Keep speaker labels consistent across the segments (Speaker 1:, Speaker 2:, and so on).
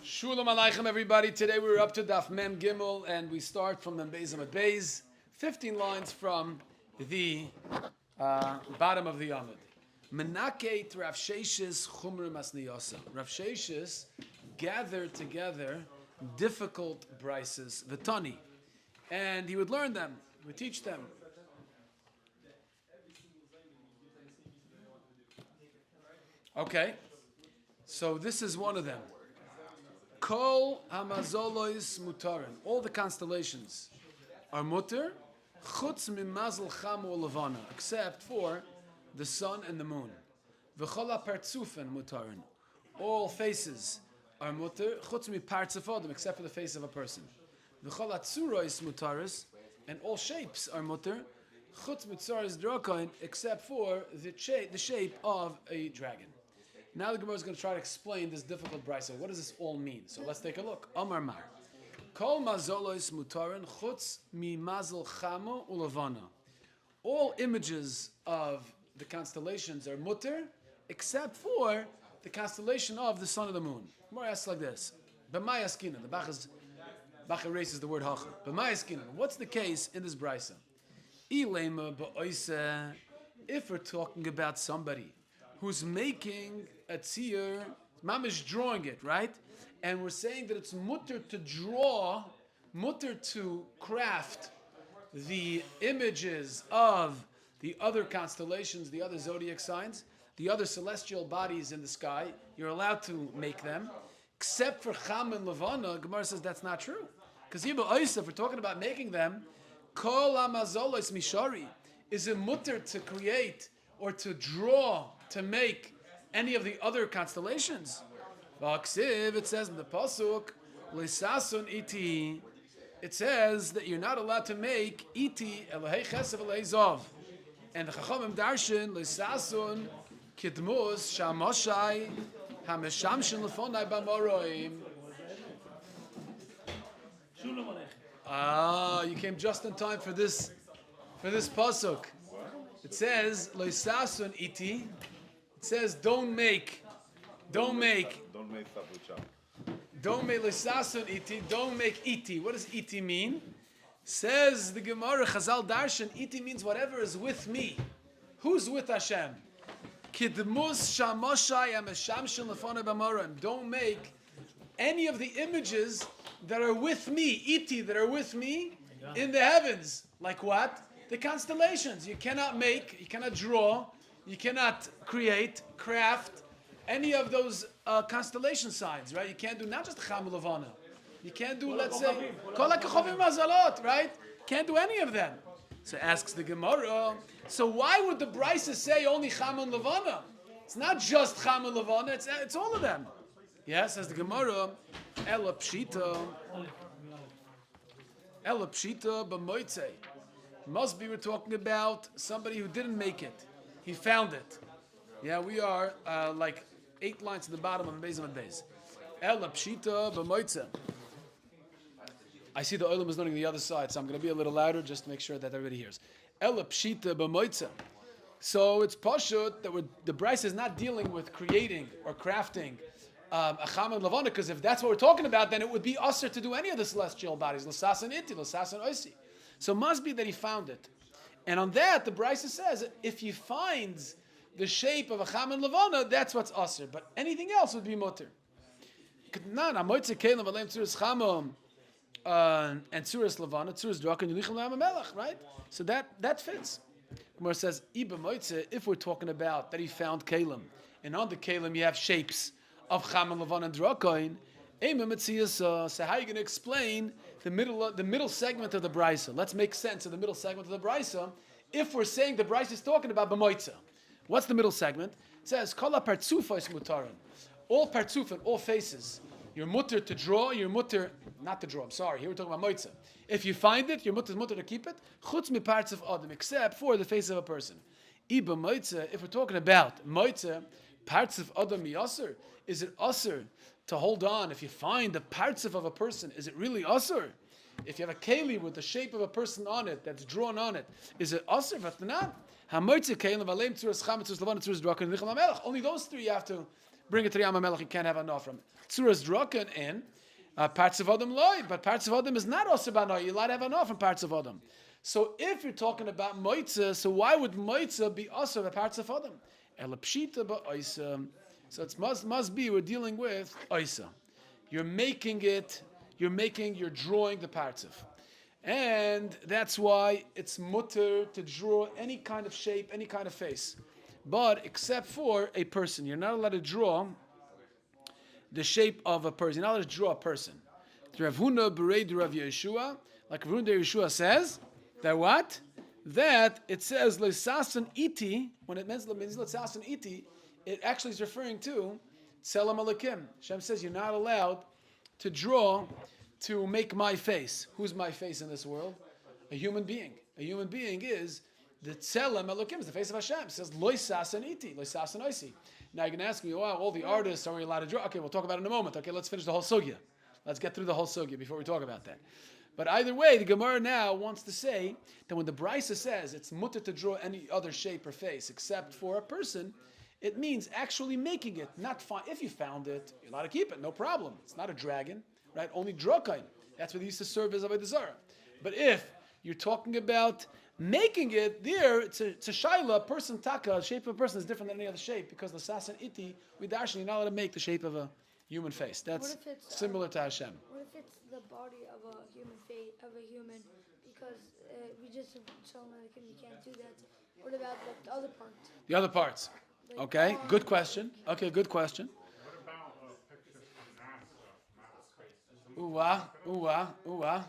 Speaker 1: Shalom Aleichem, everybody. Today we're up to Daf Mem Gimel, and we start from the Beis Amud Beis, 15 lines from the bottom of the Amud. Menake Rav Sheshis Chumra Masniyasa. Rav Sheshis gathered together difficult brises, Vitani, and he would learn them, he would teach them. Okay, so this is one of them. Kol hamazolois mutarin. All the constellations are mutar, chutz mimazal chamu levana, except for the sun and the moon. V'chol hapartzufen mutarin. All faces are mutar, chutz mipartzuf adam, except for the face of a person. V'chol hatzurois mutaris, and all shapes are mutar, chutz mitzaris drakoin, except for the shape of a dragon. Now the Gemara is going to try to explain this difficult brisa. What does this all mean? So let's take a look. Amar Mar. Kol mazolois mutarin chutz mi mazal chamo ulavana. All images of the constellations are mutar, except for the constellation of the sun and the moon. Gemara asks like this. B'may askina. The Bach erases the word hacha. B'may askina. What's the case in this brisa? Ilema ba'oise. If we're talking about somebody who's making a shiur, mamish drawing it, right? And we're saying that it's mutter to draw, mutter to craft the images of the other constellations, the other zodiac signs, the other celestial bodies in the sky. You're allowed to make them, except for Cham and Levana. Gemara says that's not true. Because if we're talking about making them, Kol HaMazolos Mishari, is it mutter to create or to draw, to make any of the other constellations? It says in the pasuk, "Leisasun iti." It says that you're not allowed to make iti Elohei Chesed Elohei Zov. And the Chachamim darshan Leisasun Kidmus Shamoshai Hameshamshin Lefonai Bamoroim. You came just in time for this pasuk. It says Leisasun iti. It says don't make lisasun iti, don't make iti. What does iti mean? Says the Gemara Chazal Darshan, iti means whatever is with me. Who's with Hashem? Kidmus shamoshai ameshamshin lefonei b'morim. Don't make any of the images that are with me, iti, that are with me in the heavens. Like what? The constellations. You cannot make, you cannot draw, you cannot create, craft any of those constellation signs, right? You can't do not just Cham Levana. You can't do, let's say, Kol HaKochavim Mazalot, right? Can't do any of them. So asks the Gemara, so why would the Brisa say only Cham and Levana? It's not just Cham and Levana, it's all of them. Yeah, says the Gemara, Ela Pshita b'moitzei. Must be we're talking about somebody who didn't make it. He found it. Yeah, we are like 8 lines to the bottom of the Beis Amud Beis. Ela pshita b'moitze. I see the oilam is learning the other side, so I'm going to be a little louder just to make sure that everybody hears. Ela pshita b'moitze. So it's pashut that the Bryce is not dealing with creating or crafting a Cham and Levana, because if that's what we're talking about, then it would be usher to do any of the celestial bodies. L'sas and iti, l'sas and oisi. So it must be that he found it. And on that, the Brisa says, if he finds the shape of a Cham and Levana, that's what's Asr. But anything else would be Mutter. And Tzuras Levana, Tzuras Drak, and Yulichim Melech, right? So that fits. Gemara says, if we're talking about that he found Kalim, and on the Kalim you have shapes of Cham and Levana and Drakoin, so how are you going to explain the middle segment of the Brisa? Let's make sense of the middle segment of the Brisa. If we're saying the Brisa is talking about B'moitza, what's the middle segment? It says Kol hapartzufos mutarin. All partzufim, all faces. You're mutter to draw. You're mutter not to draw. I'm sorry. Here we're talking about moitza. If you find it, you're mutter to keep it. Chutz mi parts of adam, except for the face of a person. Iba moitza. If we're talking about moitza, parts of adam yaser. Is it aser to hold on? If you find the parts of a person, is it really aser? If you have a keli with the shape of a person on it, that's drawn on it, is it aser? Only those 3 you have to bring it to the Yam HaMelech, you can't have enough from it. Tzuras Droken in parts of Adam loy, but parts of Adam is not also banoy. You're allowed to have enough from parts of Adam. So if you're talking about moitza, so why would moitza be also the parts of Adam? Elapshita ba oisa. So it must be we're dealing with oisa. You're drawing the parts of. And that's why it's mutter to draw any kind of shape, any kind of face. But except for a person. You're not allowed to draw the shape of a person. You're not allowed to draw a person. Rav Huna Berei Rav Yeshua, like Rav Huna Yeshua says, that what? That it says Leisasan iti, when it means Leisasan iti, it actually is referring to Tzelem Elokim. Hashem says you're not allowed to draw, to make my face. Who's my face in this world? A human being. A human being is the Tzelem Elokim, is the face of Hashem. It says Leisasan iti, Leisasan oisi. Now you're going to ask me, wow, all the artists, are we allowed to draw? Okay, we'll talk about it in a moment. Okay, let's finish the whole sugya. Let's get through the whole sugya before we talk about that. But either way, the Gemara now wants to say that when the Brisa says it's mutter to draw any other shape or face except for a person, it means actually making it, not find. If you found it, you're allowed to keep it, no problem. It's not a dragon, right? Only drokain. That's what they used to serve as Avodah Zarah. But if you're talking about making it, there it's a shaila, person taka, shape of a person is different than any other shape because the sas and iti, we darshan, you're not allowed to make the shape of a human face. That's similar to Hashem.
Speaker 2: What if it's the body of a human face, because we just tell them that you can't do that. What about the other parts?
Speaker 1: The other parts.
Speaker 2: Like
Speaker 1: okay, good question. Okay, good question.
Speaker 3: What about pictures from NASA?
Speaker 1: Ooh ah.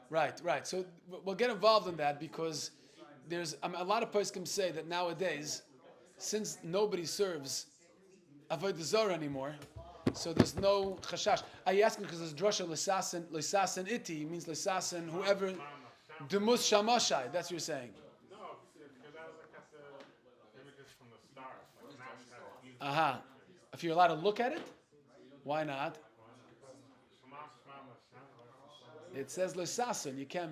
Speaker 1: Right. So we'll get involved in that because there's a lot of poskim say that nowadays, since nobody serves Avodah Zarah anymore, so there's no chashash. Are you asking because there's drasha lesasen iti means lesasen whoever demus shamashai. That's what you're saying.
Speaker 3: No, because I was like at the images from the stars. Like NASA.
Speaker 1: Aha. If you're allowed to look at it, why not? It says lesasen. You can't.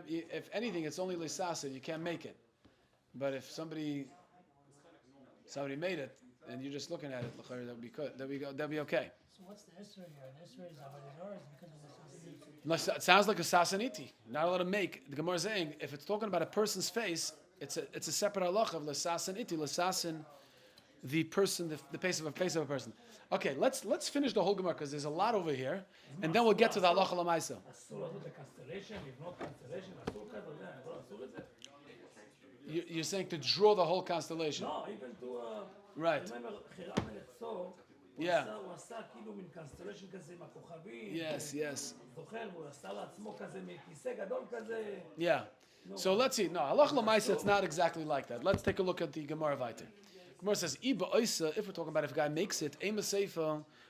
Speaker 1: If anything, it's only lesasen. You can't make it. But if somebody made it, and you're just looking at it, that'd be good. That'd be okay.
Speaker 4: So what's the Esra here? The Esra is Avodah Zarah because of the Sasaniti.
Speaker 1: It sounds like a sasaniti. Not allowed to make. The Gemara is saying if it's talking about a person's face, it's a separate halacha of lesasaniti. Lesasan, the person, the face of a person. Okay, let's finish the whole Gemara because there's a lot over here, and then we'll get to the halacha lamaisa. You're saying to draw the whole constellation.
Speaker 4: No, even to
Speaker 1: right. Yeah. Yes. Yeah. So let's see. No, halacha lamaisa, it's not exactly like that. Let's take a look at the Gemara Vayter. Gemara says, if we're talking about if a guy makes it,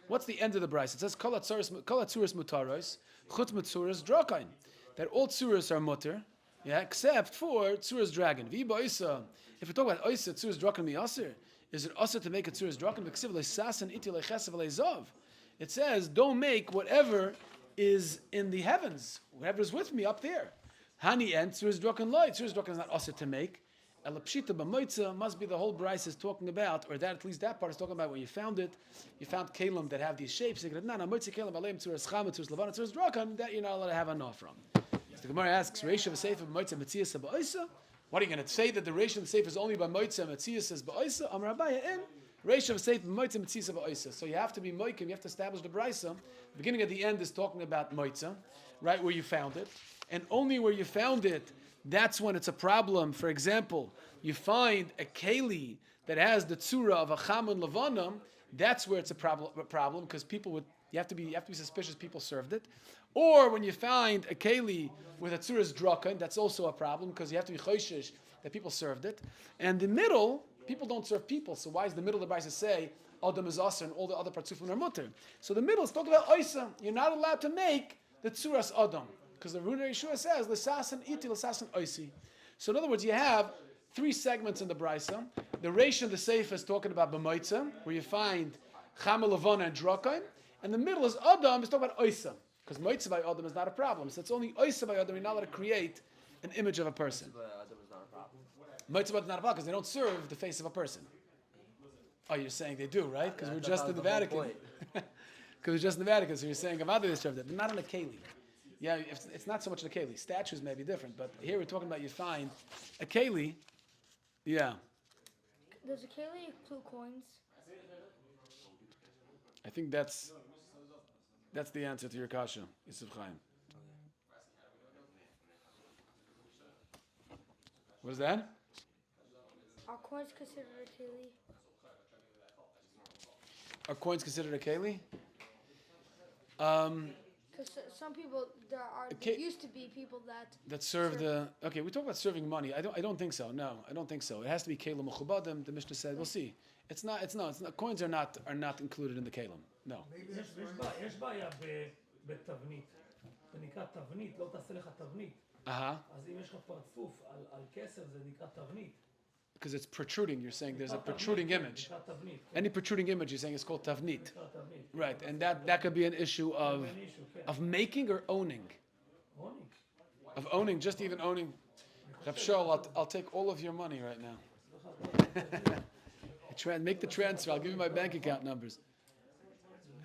Speaker 1: what's the end of the Bryce? It says, Kol hatzuras mutaros, chutz mitzuras drakain. That all tzuras are mutter, yeah, except for tzuras dragon. If we're talking about oisa, tzuras dragon mi'aser, is it also to make a tzuras dragon? It says, don't make whatever is in the heavens, whatever is with me up there. Hani and tzuras dragon light. Tzuras dragon is not also to make. Elapshita b'moitza must be the whole Bryce is talking about, or that at least that part is talking about when you found it. You found kalim that have these shapes. You go, no, moitza kalim aleim tzuras chama tzuras levana tzuras drakan. That you're not allowed to have enough from. So the Gemara asks, Reisha v'seif b'moitza metzias ba'oisa. What are you going to say that the Reisha v'seif is only by moitza metzias is ba'oisa? Amar Abaya in Reisha v'seif b'moitza metzias ba'oisa. So you have to be moikim. You have to establish the Bryce. The beginning at the end is talking about moitza, right where you found it, and only where you found it. That's when it's a problem. For example, you find a keli that has the tzura of a chamun levanam. That's where it's a problem because you have to be suspicious people served it. Or when you find a keli with a tzuras drakan, that's also a problem because you have to be choishish that people served it. And the middle, people don't serve people. So why is the middle of the Brisa say Adam is asa and all the other partsufim are mutter? So the middle is talking about oisa. You're not allowed to make the tzuras Adam. Because the Runa Yeshua says, L'sasan iti, l'sasan oisi. So in other words, you have three segments in the Brisa. The Reish and the Seif is talking about B'moitza, where you find Chama Levana and Drakain. And the middle is Adam, is talking about Oisa. Because Moitza by Adam is not a problem. So it's only Oisa by Adam, you're not allowed to create an image of a person.
Speaker 5: But Adam is not a problem.
Speaker 1: Moitza by Adam is not a problem, because they don't serve the face of a person. Oh, you're saying they do, right? Because we're
Speaker 5: That
Speaker 1: just
Speaker 5: was
Speaker 1: in the
Speaker 5: the whole
Speaker 1: Vatican.
Speaker 5: point.
Speaker 1: Because we're just in the Vatican, so you're saying Avodah Zarah, but not in a keli. Yeah, it's not so much in a keli. Statues may be different, but here we're talking about you find a keli. Yeah,
Speaker 2: Does a keli include coins?
Speaker 1: I think that's the answer to your kasha, Yusuf Chaim. What is that?
Speaker 2: Are coins considered a keli?
Speaker 1: Are coins considered a keli?
Speaker 2: Because some people, there
Speaker 1: Ka-
Speaker 2: used to be people that
Speaker 1: Serve the. Okay, we talk about serving money. I don't think so. No, I don't think so. It has to be kelim mechubadim. The Mishnah said. We'll see. It's not. Coins are not included in the kelim. No.
Speaker 4: יש בעיה בתבנית. זה נקרא תבנית, לא תעשה לך תבנית. אז אם יש לך פרצוף על כסף זה נקרא תבנית.
Speaker 1: Because it's protruding. You're saying there's a protruding image. Any protruding image, you're saying it's called tavnit. Right, and that could be an issue of making or owning. Of owning, just even owning. Rav Shaul, I'll take all of your money right now. Make the transfer. I'll give you my bank account numbers.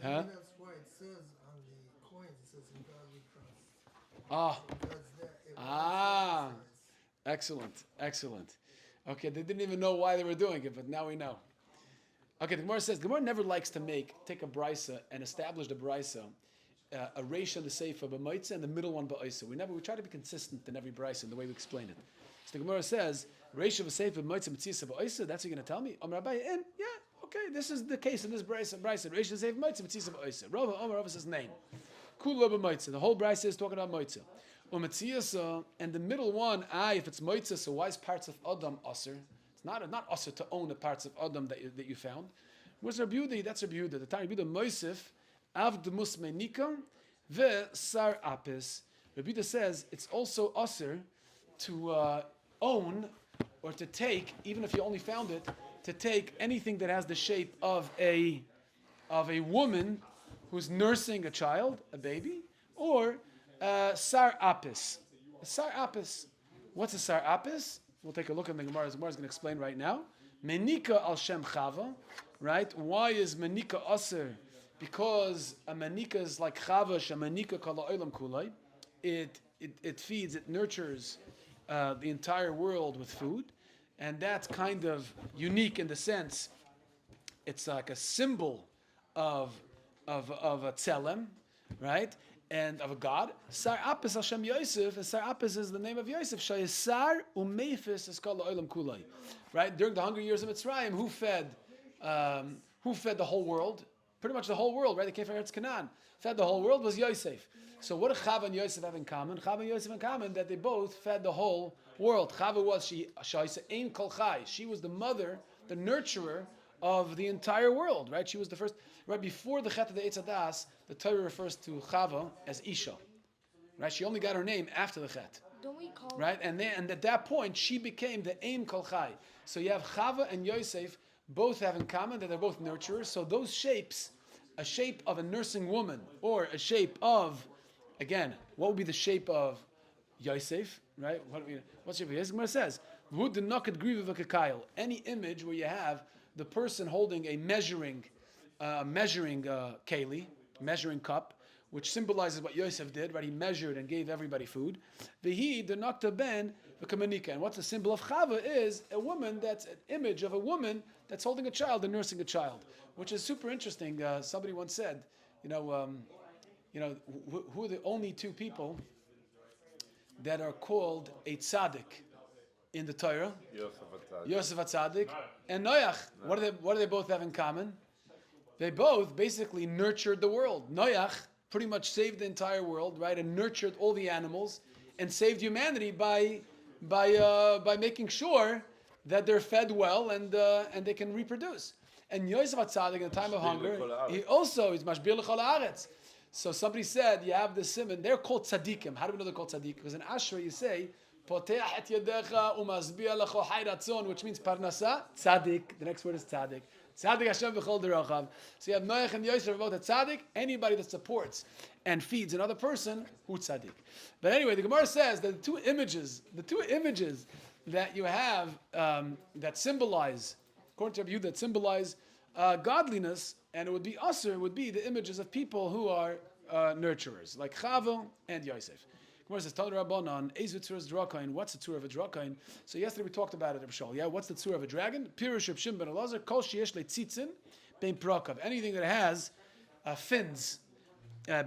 Speaker 1: Huh?
Speaker 6: That's why it says on the coins, it says in godly trust.
Speaker 1: Excellent. Okay, they didn't even know why they were doing it, but now we know. Okay, the Gemara says, the Gemara never likes to take a brisa and establish the brisa, a reisha and the seifa b'maitza and the middle one ba'isa. We try to be consistent in every brisa in the way we explain it. So the Gemara says, reisha v'seifa b'maitza mitzisa ba'isa, that's what you're going to tell me? Rabbi, yeah, okay, this is the case in this brisa. Reisha v'seifa b'maitza mitzisa ba'isa. Rava says name. Kula b'maitza. The whole brisa is talking about maitza. And the middle one, if it's moitza, so why is parts of Adam aser? It's not aser to own the parts of Adam that you found. Where's Rabbi Yehuda? That's Rabbi Yehuda. The time Rabbi Yehuda Moisef, avdmus menika, ve sar apis. Rabbi Yehuda says it's also aser to own or to take, even if you only found it, to take anything that has the shape of a woman who's nursing a child, a baby, or sar apis. Sar apis. What's a sar apis? We'll take a look at the Gemara. The Gemara is going to explain right now. Menika al shem chava. Right? Why is menika aser? Because a menika is like chava. Shemenika kala olam kulay. It feeds. It nurtures the entire world with food, and that's kind of unique in the sense it's like a symbol of a tzelem, right? And of a god. Sar Apis Hashem Yosef, and Sar Apis is the name of Yosef. Shayesar umeifis is called Olam Kulay. Right? During the 100 years of Mitzrayim, who fed the whole world? Pretty much the whole world, right? They came from Eretz Canaan. Fed the whole world was Yosef. So what did Chava and Yosef have in common? Chava and Yosef in common that they both fed the whole world. Chava was Ein Kol Chai. She was the mother, the nurturer of the entire world, right? She was the first. Right before the Chet of the Eitz Hadas, the Torah refers to Chava as Isha, right? She only got her name after the Chet,
Speaker 2: don't we call
Speaker 1: right? And at that point, she became the Ein Kol Chai. So you have Chava and Yosef both have in common that they're both nurturers. So those shapes, a shape of a nursing woman, or a shape of, again, what would be the shape of Yosef, right? What's the shape of Yosef? Gemara says, "V'hu d'noket griva v'kakayil." Any image where you have the person holding a measuring keli, measuring cup, which symbolizes what Yosef did, right? He measured and gave everybody food. V'hi d'nokta ben v'kamanika. And what's the symbol of Chava is a woman, that's an image of a woman that's holding a child and nursing a child, which is super interesting. Somebody once said, who are the only two people that are called a tzaddik in the Torah? Yosef HaTzadik and Noach. What do they both have in common? They both basically nurtured the world. Noach pretty much saved the entire world, right, and nurtured all the animals and saved humanity by making sure that they're fed well and they can reproduce. And Yosef HaTzadik in the time of hunger, he also is mashbir l'chol haaretz. So somebody said you have the simon. They're called tzaddikim. How do we know they're called tzaddik? Because in Ashra you say poteach et yadecha umasbia lecho hay ratzon, which means parnasa tzaddik. The next word is tzaddik. Tzaddik Hashem v'chol derachav. So you have Noach and Yosef both a tzaddik. Anybody that supports and feeds another person, who tzaddik. But anyway, the Gemara says that the two images that you have that symbolize, according to Rabbi Yehuda, that symbolize godliness, and it would be usher, would be the images of people who are nurturers, like Chava and Yosef. Gemara says, Tal Rabbanon, Ezu Tzuras Drakain. What's the tzur of a drakain? So yesterday we talked about it, Rishol. Yeah, what's the tzur of a dragon? Pirush Reb Shimon ben Elazar, Kol Sheyesh Leitzitzin Ben Prakav. Anything that has fins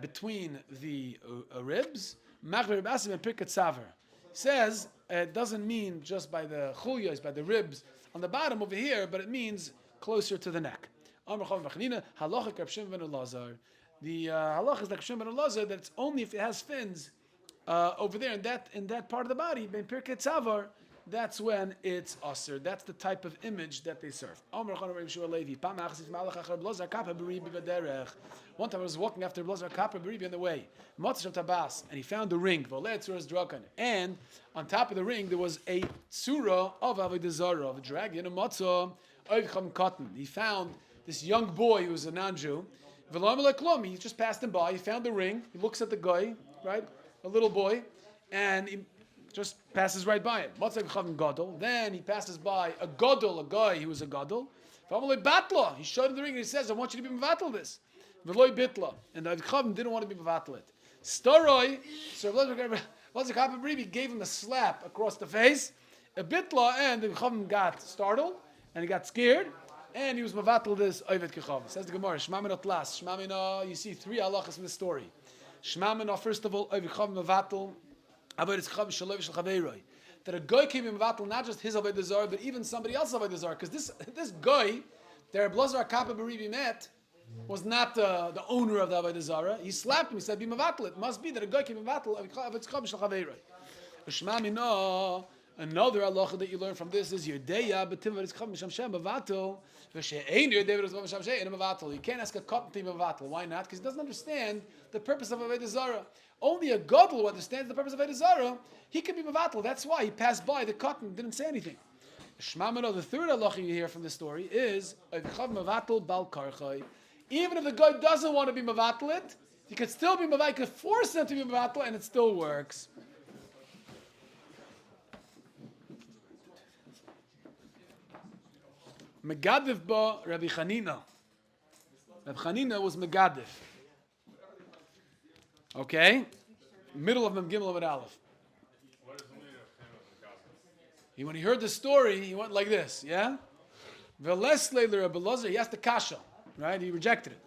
Speaker 1: between the ribs. Machmer Reb Asim and Pirkat Saver. Says it doesn't mean just by the chulyos, by the ribs on the bottom over here, but it means closer to the neck. Amar Chav Machanina, Halacha Reb Shimon ben Elazar. The halacha is like Reb Shimon ben Elazar that it's only if it has fins over there in that part of the body, Ben Pirkat Saver, that's when it's usher. That's the type of image that they serve. One time I was walking after Blazer Kappa Beribi on the way, and he found the ring, and on top of the ring there was a tzura of Avodah Zarah, of a dragon, a matzah, cotton. He found this young boy who was a non-Jew. He just passed him by. He found the ring. He looks at the guy, right, a little boy, and he just passes right by it. Then he passes by a guy who was a gadol. He showed him the ring and he says, I want you to be mevatel this. And the Avichavim didn't want to be mevatel it. Staroi, so Rabbi gave him a slap across the face, a bitla, and the Avichavim got startled and he got scared. And he was mevatel this Oived Kechav. Says the Gemara, Shmamina Tlas. Shmamina, you see three halachas in the story. Shmamina, first of all, Oived Kechav mevatel. That a guy came in mevatel, not just his Avodah Zarah, but even somebody else's Avodah Zarah. Because this guy, that Blazer Kappa Beribi met, was not the owner of the Avodah Zarah. He slapped him. He said, "Be mevatel." It must be that a guy came in mevatel. Another halacha that you learn from this is Yerdeya b'tivah is cham misham shem mevatel v'she'ein Yerdeya b'tivah misham shem mevatel. You can't ask a cotton to be mevatel. Why not? Because he doesn't understand the purpose of Avodah Zarah. Only a gadol who understands the purpose of Avodah Zarah, he can be mevatel. That's why he passed by the cotton, didn't say anything. Shmamino, the third halacha you hear from this story is Avichav mevatel bal karchai. Even if the guy doesn't want to be mevatel it, he could still be mevatel. He could force him to be mevatel, and it still works. Megadif ba Rabbi Chanina. Rabbi Chanina was Megadif. Okay? Middle of Mem Gimel of Aleph.
Speaker 3: What is the meaning of him as a godly?
Speaker 1: When he heard the story, he went like this, yeah? Velesle Rabbi Lozer, he asked the kasha, right? He rejected it.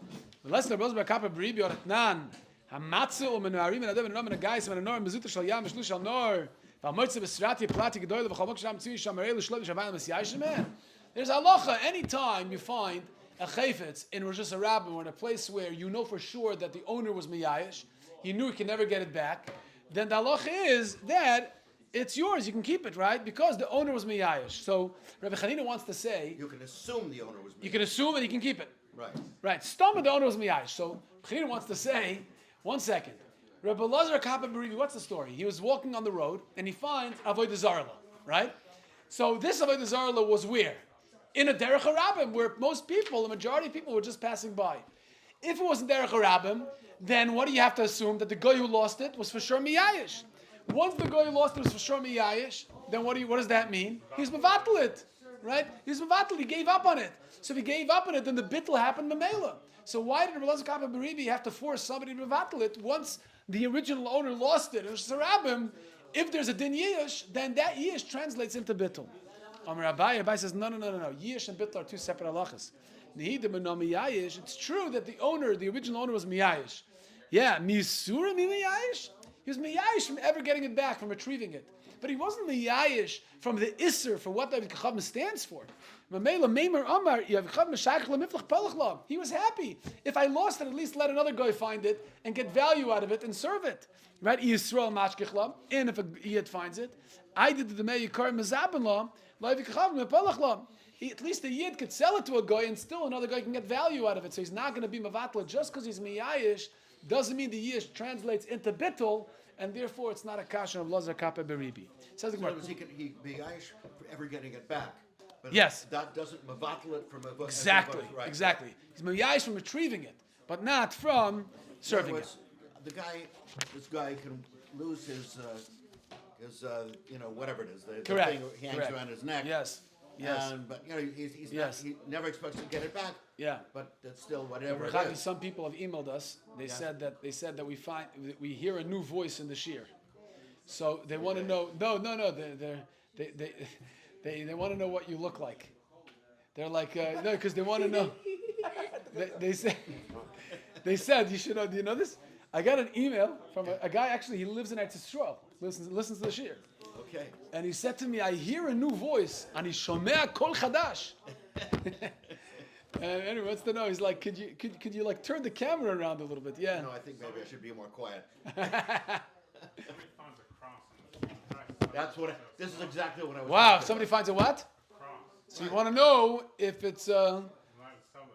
Speaker 1: Velesle Rabbi Lozer Kappa Beribi Oratnan, Hamatzel Menarim and Adam and Ram and Gais and Nor Mezuta Shal Yam Shlush Al Nor, Valmotze Besrati Plati Gedoyle V'Chamok Sham Tzui Shamarei L'Shloim Shamayim Mesiyashim. There's halacha. Anytime you find a chayfetz in Rosh Hashanah or in a place where you know for sure that the owner was miyayish, he knew he can never get it back, then the halacha is that it's yours. You can keep it, right? Because the owner was miyayish. So Rabbi Chanina wants to say
Speaker 5: you can assume the owner was miyayish.
Speaker 1: You can assume and he can keep it.
Speaker 5: Right.
Speaker 1: Right. Stomach, the owner was miyayish. So Chanina wants to say, 1 second. Rabbi Lazar Kappa Beribi, what's the story? He was walking on the road and he finds Avodah Zarah, right? So this Avodah Zarah was where? In a derech harabim, where most people, the majority of people, were just passing by. If it wasn't derech harabim, then what do you have to assume? That the guy who lost it was for sure miyayish. Once the guy who lost it was for sure miyayish, then what does that mean? He's mevatel it, right? He's mevatel. He gave up on it. So if he gave up on it, then the bittul happened memela. So why did Rabbi Kappa Beribi have to force somebody to mevatel it once the original owner lost it? Harabim, if there's a din yish, then that yish translates into bittul. Rabbi says, no. Yish and bittul are two separate halachas. It's true that the original owner was miyayish. Yeah, misura miyayish. He was miyayish from ever getting it back, from retrieving it. But he wasn't miyayish from the isser for what the Kachavim stands for. He was happy. If I lost it, at least let another guy find it and get value out of it and serve it. Right? And if a yid finds it, I did the meyikar mezabin at least the yid could sell it to a guy and still another guy can get value out of it. So he's not going to be mevatla just because he's miyayish. Doesn't mean the yish translates into bittul, and therefore it's not a kasha of Lazar Kappa Beribi. Says the Gemara.
Speaker 5: So he miyayish for ever getting it back. But
Speaker 1: yes.
Speaker 5: That doesn't mevatla it from a
Speaker 1: exactly.
Speaker 5: Right.
Speaker 1: Exactly. He's miyayish from retrieving it, but not from serving it.
Speaker 5: This guy can lose his whatever it is, the
Speaker 1: Correct.
Speaker 5: thing he hangs around his neck.
Speaker 1: Yes. Yes.
Speaker 5: But you know, he's
Speaker 1: Yes.
Speaker 5: not, he never expects to get it back.
Speaker 1: Yeah.
Speaker 5: But that's still whatever it
Speaker 1: Chagi,
Speaker 5: is.
Speaker 1: some people have emailed us. They said that we hear a new voice in the shiur. So they want to know. No. They want to know what you look like. They're like no, because they want to know. They said you should know. Do you know this? I got an email from a guy. Actually, he lives in Eretz Yisrael. Listens to the shiur.
Speaker 5: Okay.
Speaker 1: And he said to me, I hear a new voice. Ani shomea kol chadash. And anyway, wants to know. He's like, could you like turn the camera around a little bit? Yeah.
Speaker 5: No, I think maybe I should be more quiet.
Speaker 3: Somebody finds a cross in the Christ.
Speaker 5: That's what. This is exactly what I was.
Speaker 1: Wow.
Speaker 5: talking
Speaker 1: Somebody
Speaker 5: about.
Speaker 1: finds a what?
Speaker 3: Cross.
Speaker 1: So you want to know if it's
Speaker 3: You might sell it.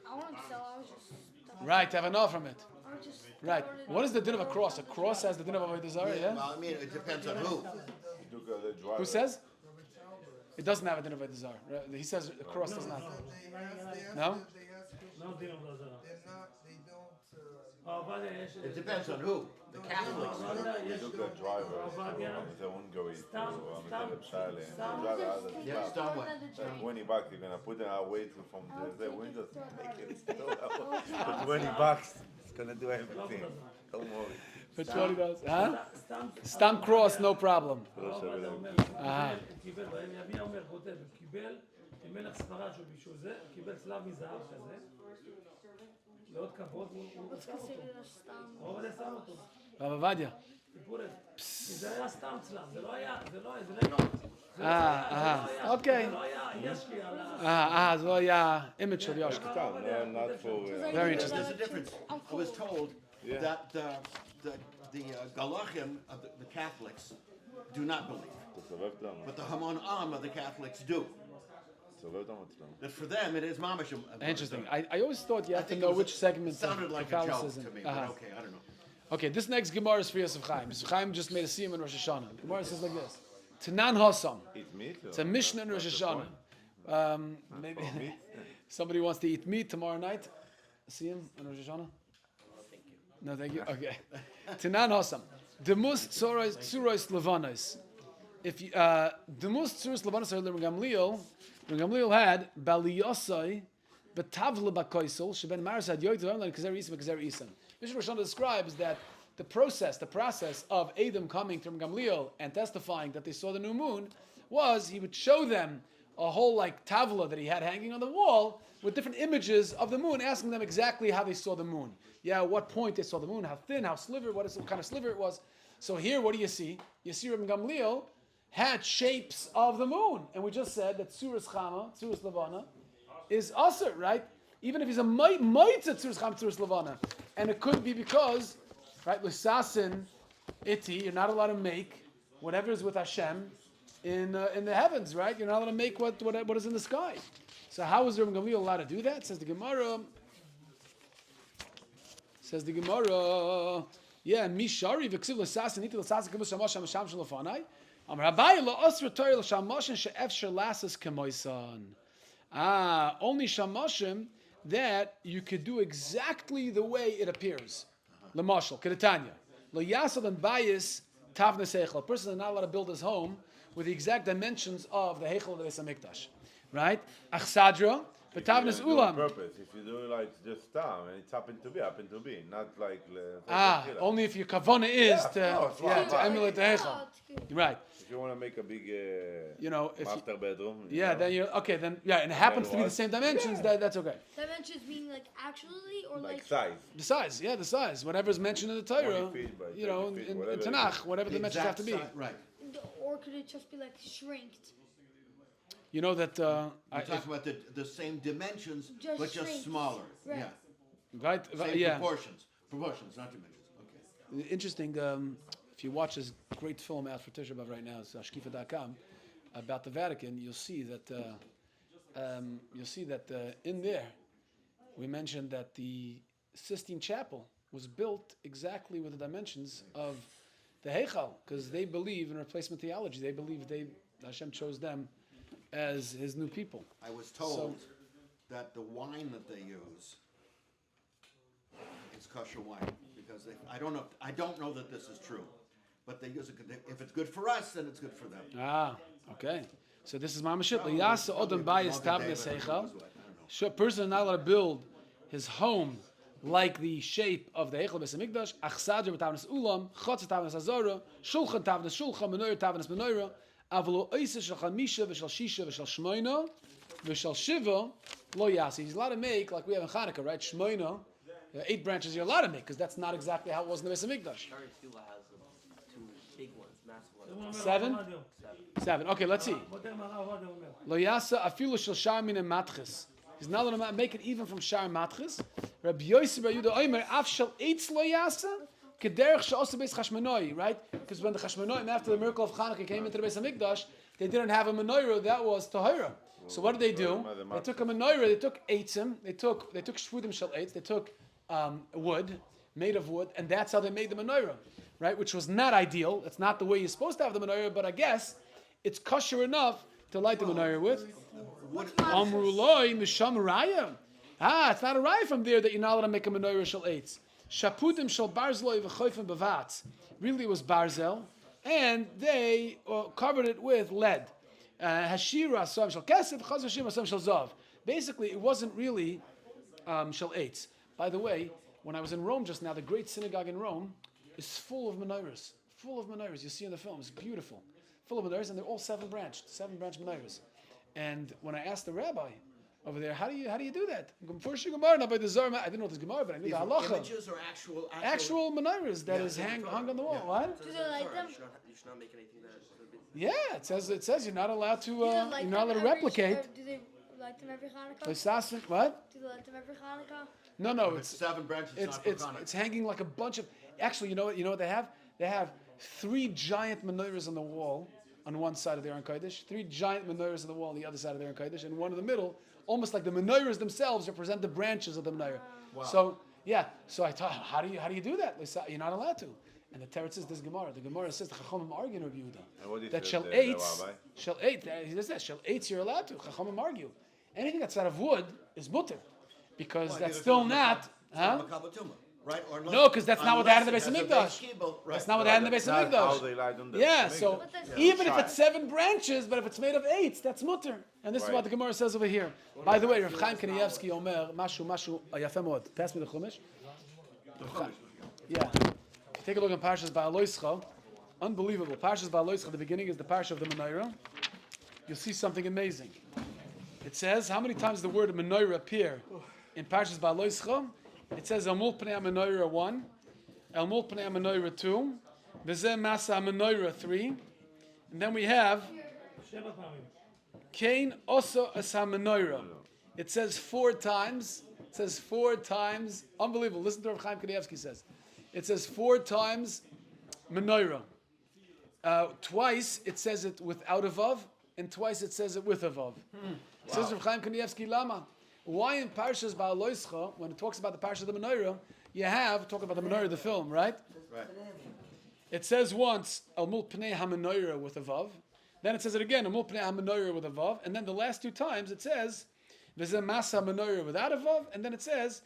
Speaker 2: I want to sell. I was just.
Speaker 1: right to have enough from it.
Speaker 2: I was just.
Speaker 1: Right. What is the din of a cross? A cross has the din of Avodah Zarah, yeah?
Speaker 5: Well, I mean, it depends on who.
Speaker 1: Who says? It doesn't have a din of Avodah Zarah. Right? He says a cross does not. No?
Speaker 4: לא דין עבודה זרה.
Speaker 6: They don't.
Speaker 4: העובדיה יש...
Speaker 5: It depends on who. The Catholics.
Speaker 4: העובדיה יש... העובדיה...
Speaker 5: Yeah, stop what?
Speaker 7: 20 bucks, you're gonna put it away from the windows, make it still for 20 bucks. It's gonna do everything. Don't worry.
Speaker 1: For $20. Huh?
Speaker 4: סתם...
Speaker 1: Stam cross, no problem.
Speaker 4: העובדיה אומר, קיבל, בימי אומר, כותב, קיבל, מלך ספרד שהוא זה, קיבל צלב מזהב כזה, לעוד כבוד, הוא
Speaker 2: What's
Speaker 4: שם אותו.
Speaker 2: considered a stam?
Speaker 4: העובדיה שם אותו.
Speaker 1: Rabbi Vadia.
Speaker 4: סיפורת. זה היה סתם צלב, זה לא היה, זה לא היה,
Speaker 1: אוקיי.
Speaker 4: זה לא היה, יש לי על ה...
Speaker 1: זה היה image של יושקי.
Speaker 7: Not for.
Speaker 1: Very interesting.
Speaker 5: There's a difference. I was told that the Galachim of the Catholics do not believe, but the Hamon Am of the Catholics do. That for them it is mamash.
Speaker 1: Interesting. I always thought you
Speaker 5: I
Speaker 1: had to
Speaker 5: think
Speaker 1: know
Speaker 5: it was
Speaker 1: which segment
Speaker 5: sounded
Speaker 1: of
Speaker 5: like a joke
Speaker 1: Catholicism.
Speaker 5: to me, but okay, I don't know.
Speaker 1: Okay, this next Gemara is for Yosef Chaim. Yosef Chaim just made a siyum in Rosh Hashanah. Gemara says like this: Tanan Hasam. It's a Mishnah in Rosh Hashanah. Maybe somebody wants to eat meat tomorrow night. Siyum in Rosh Hashanah. No, thank you. Okay. Tanan Hasam. Demus tzuros levanos. If you demus tzuros levanos are Rabbi Gamliel. Rabbi Gamliel had baliyosai betavla bakoisel sheben maris had yoyt like kazer isam kazer isam. Mishnah Rosh Hashanah describes that the process of Adam coming to Rabbi Gamliel and testifying that they saw the new moon was he would show them a whole like tavla that he had hanging on the wall with different images of the moon, asking them exactly how they saw the moon. Yeah, what point they saw the moon, how thin, how sliver, what kind of sliver it was. So here, what do you see? You see Rabbi Gamliel had shapes of the moon, and we just said that Tzuras Chama, Tzuras Levana, is Aser, right? Even if he's a Maitza Tzuras Chama, Tzuras Levana, and it could be because, right, L'sasin iti, you're not allowed to make whatever is with Hashem in the heavens, right? You're not allowed to make what is in the sky. So how is Rabbi Gamliel allowed to do that? Says the Gemara. Yeah, Mishari v'ksiv l'sasin iti l'sasin kibus shamash hamasham shalafanai. Rabbi la'asra Torah l'shamashim she'efshar lasas kemoisan. Only shamashim that you could do exactly the way it appears. L'mashal, kedetanya. L'yasal and bayis tavnes heichal. A person is not allowed to build his home with the exact dimensions of the heichal of the Beis HaMikdash. Right? Achsadra, but tavnes ulam.
Speaker 7: Purpose. If you do like just and it's happened to be, not like.
Speaker 1: Only if your kavana is to emulate the heichal. Right.
Speaker 7: If you want to make a big, master bedroom.
Speaker 1: Then you're okay. Then and it happens to be the same dimensions. That's okay.
Speaker 2: Dimensions meaning like actually or
Speaker 7: like size.
Speaker 1: The size, the size. Whatever is mentioned in the Torah,
Speaker 7: 20 feet by 30 feet,
Speaker 1: in Tanakh, whatever the dimensions have to be.
Speaker 5: Right.
Speaker 2: or could it just be like shrinked?
Speaker 1: You know that
Speaker 5: We're talking about the same dimensions,
Speaker 2: Just
Speaker 5: but just
Speaker 2: shrink.
Speaker 5: smaller.
Speaker 2: Right.
Speaker 5: Yeah.
Speaker 1: right?
Speaker 5: Same
Speaker 1: Yeah.
Speaker 5: proportions, not dimensions. Okay.
Speaker 1: Interesting. If you watch this great film out for Tisha B'Av right now, it's Shkifa.com, about the Vatican, you'll see that in there we mentioned that the Sistine Chapel was built exactly with the dimensions of the Heichal, because they believe in replacement theology. They believe Hashem chose them as His new people.
Speaker 5: I was told that the wine that they use is kosher wine because I don't know that this is true, but they use it. If it's good for us, then it's good for them.
Speaker 1: Okay. So this is Mamashit. Yasa Odom Bayis Tavnes Heichal. A person is not allowed to build his home like the shape of the Heichal Beis Hamikdash. Achsadra b'tavnes ulam, chotz tavnes azara, shulchan tavnes shulchan, menorah tavnes menorah, avlo oisa shel chamisha v'shel shisha v'shel shmoina v'shel shiva lo yasi. He's allowed to make like we have in Hanukkah, right? Shmoina, 8 branches you're allowed to make because that's not exactly how it was in the Beis Hamikdash.
Speaker 8: Shtieble has 2 big ones, massive ones.
Speaker 1: 7. Okay, let's see. Lo yasa afilu shel shar min matchis. He's not allowed to make it even from shar matchis. Rabbi Yosef Bar Yehuda Omer af shel eitz lo yasa kederech she'osa beis chashmonoi, right? Because when the chashmonoim after the miracle of Hanukkah came into the Beis Hamikdash, they didn't have a menorah that was tahira. So what did they do? They took a menorah. They took eitzim. They took shvudim shel eitz. They took wood made of wood, and that's how they made the menorah, right? Which was not ideal. It's not the way you're supposed to have the menorah, but I guess it's kosher enough to light the menorah with. Amruloi misham raya. It's not a raya from there that you're not allowed to make a menorah shel eitz. Shaputim shel barzloi v'choifim b'vatz. Really, it was barzel, and they covered it with lead. Hashira asam shel kesef, chaz hashim asam shel zav. Basically, it wasn't really shel eitz. By the way, when I was in Rome just now, the great synagogue in Rome is full of menorahs. Full of menorahs. You see in the film, it's beautiful. Full of menorahs, and they're all 7-branch menorahs. And when I asked the rabbi over there, how do you do that? First you Gemara, not by the Zohar. I didn't know it was Gemara, but I knew the halacha.
Speaker 5: Images or actual
Speaker 1: menorahs that is hung on the wall. What?
Speaker 2: Do they light them?
Speaker 8: You should not make anything that is
Speaker 1: Yeah, it says you're not allowed to replicate.
Speaker 2: Do they light them every Hanukkah?
Speaker 1: What?
Speaker 2: Do they light them every Hanukkah?
Speaker 1: No,
Speaker 5: It's 7 branches.
Speaker 1: it's hanging like a bunch of. Actually, you know what they have? They have 3 giant menorahs on the wall on one side of the Aron Kodesh, 3 giant menorahs on the wall on the other side of the Aron Kodesh, and one in the middle, almost like the menorahs themselves represent the branches of the menorah. Wow. So I thought, how do you do that? You're not allowed to. And the Teretz says this Gemara. The Gemara says the Chachamim argue with Yehuda that shel eitz you're allowed to. Chachamim argue. Anything that's out of wood is mutter, because that's still not.
Speaker 5: Right? Or
Speaker 1: No, because that's not what they had in the Beis Hamikdash. That's not what they had in the Beis Hamikdash. Yeah, so even if it's 7 branches, but if it's made of 8, that's mutter. And this is what the Gemara says over here. By the way, Rav Chaim Kanievsky Omer, mashu yafeh mod. Pass me the Chumash. Yeah. Take a look at Parshas Ba'aloischa. Unbelievable. Parshas Ba'aloischa, the beginning is the Parsha of the Menorah. You'll see something amazing. It says, how many times the word Menorah appear in Parshas Ba'aloischa? It says Elmul Pnei HaMenorah 1, Elmul Pnei HaMenorah 2, V'zeh Masa HaMenorah 3, and then we have Kain Oso As HaMenorah. It says 4 times. It says 4 times. Unbelievable. Listen to what Chaim Kanievsky says. It says 4 times Menorah. Twice it says it without a vav, and twice it says it with a vav. It says Rav Chaim Kanievsky Lama. Why in Parshas Ba'aloischa, when it talks about the Parsha of the Menorah, you have talking about the Menorah, the film, right?
Speaker 5: Right.
Speaker 1: It says once Elmul Pnei HaMenorah with a vav, then it says it again Elmul Pnei HaMenorah with a vav, and then the last 2 times it says V'zeh Masa HaMenorah without a vav, and then it says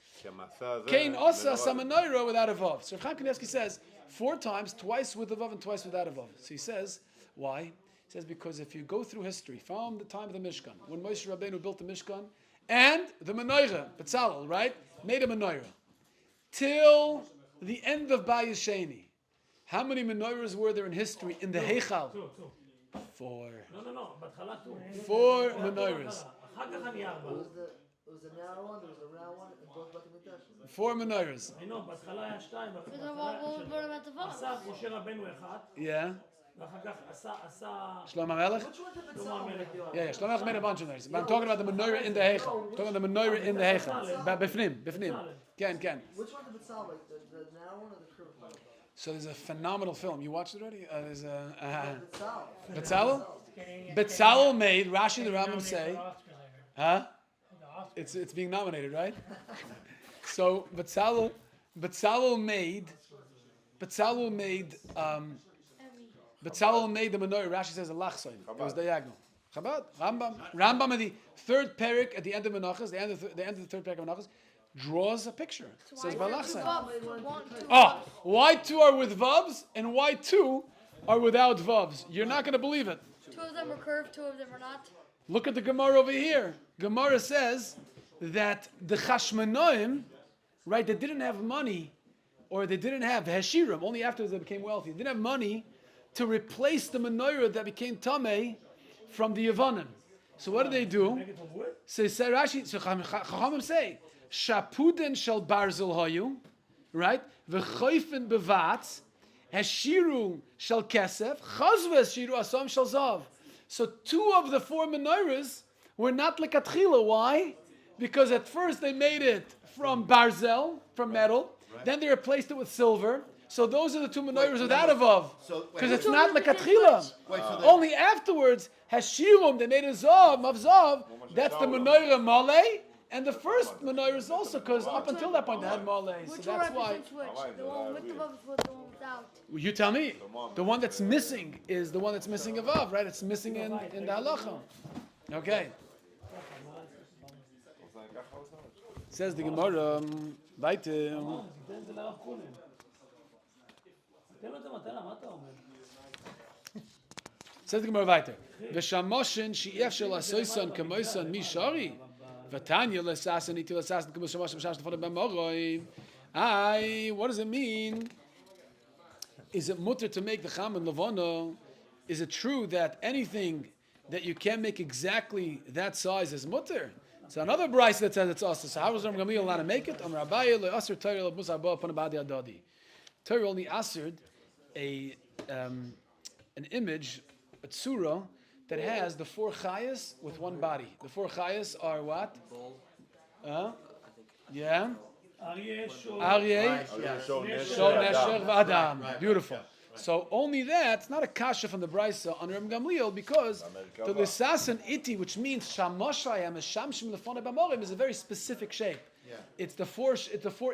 Speaker 1: Kain Osa HaMenorah without a vav. So Chaim Kanievsky says 4 times, twice with a vav and twice without a vav. So he says, why? He says because if you go through history from the time of the Mishkan, when Moshe Rabbeinu built the Mishkan, and the menorah, Betzalel, right, made a menorah, till the end of Bayis Sheni. How many menorahs were there in history in the Heichal? 4.
Speaker 4: No.
Speaker 1: 4 menorahs.
Speaker 6: Was a narrow one, there was a round one, and both Beit HaMikdash.
Speaker 1: 4 menorahs.
Speaker 4: I know, בהתחלה היה 2,
Speaker 2: What about the vav?
Speaker 4: עשה משה רבנו אחד,
Speaker 1: Yeah.
Speaker 4: ואחר כך עשה
Speaker 1: Shlomo Melech?
Speaker 4: שלמה המלך.
Speaker 1: Yeah. Shlomo Melech made a bunch of menorahs. But I'm talking about the menorah in the Heichal. I'm talking about the menorah in the Heichal. Bifnim. Ken.
Speaker 6: Which one did Betzalel like? The narrow one or the curved one?
Speaker 1: So there's a phenomenal film. You watched it already? There's a...
Speaker 6: Betzalel.
Speaker 1: Betzalel made, Rashi the Rambam say... Huh? It's being nominated, right? So Betzalel made the menorah. Rashi says a lachsoin. It was diagonal. Chabad, Rambam in the 3rd parak at the end of Menachos, the end of the 3rd parak of Menachos, draws a picture. It says balachsoin. Why 2 are with vavs and why 2 are without vavs? You're not going to believe it.
Speaker 2: Two of them are curved, two of them are not.
Speaker 1: Look at the Gemara over here. Gemara says that the Chashmanoim, right, they didn't have money, or they didn't have Heshirim, only after they became wealthy. They didn't have money to replace the menorah that became Tameh from the Yevonim. So what do they do? So Rashi, so Chachamim say, Shapuden shel barzel hayu, right? V'choifen bevatz, Heshiru shel kesef, Chazves shiru asam shel zav. So 2 of the 4 menorahs were not lekatchila. Why? Because at first they made it from barzel, from metal. Right. Then they replaced it with silver. So those are the 2 menorahs without a vav. Because it's not lekatchila. Only afterwards, hashirum, they made a zav, mavzav. That's the menorah malay. And the first menorah is also because up until that point they had malay. So that's why.
Speaker 2: Which? The one with the vav is the one without.
Speaker 1: You tell me. The one that's missing is the one that's missing a vav, right? It's missing in the halacha. Okay. Says the Gemara, weiter. Says the Gemara weiter. V'shamoshin she'ef shel asoyson kemoyson mishari. V'tanya l'sasan iti l'sasan kemoyson shamoshin v'shash l'fodem b'moroi. What does it mean? Is it mutter to make the cham and lavono? Is it true that anything that you can't make exactly that size is mutter? So another brayse that says it's also. So how was Rabbi Gamliel allowed to make it? Rabbi le'aser Torah le'musar bo upon abadi adadi. Torah only asered an image, a tzura, that has the 4 chayas with one body. The 4 chayas are what? Yeah. Aryeh, Shor, Nesher, V'Adam. Beautiful. So only that, it's not a kasha from the Brisa on Rabbi Gamliel, because the Lisasan Iti, which means Shamoshayam, Shamshim Lefone B'Morim, is a very specific shape. Yeah. It's the 4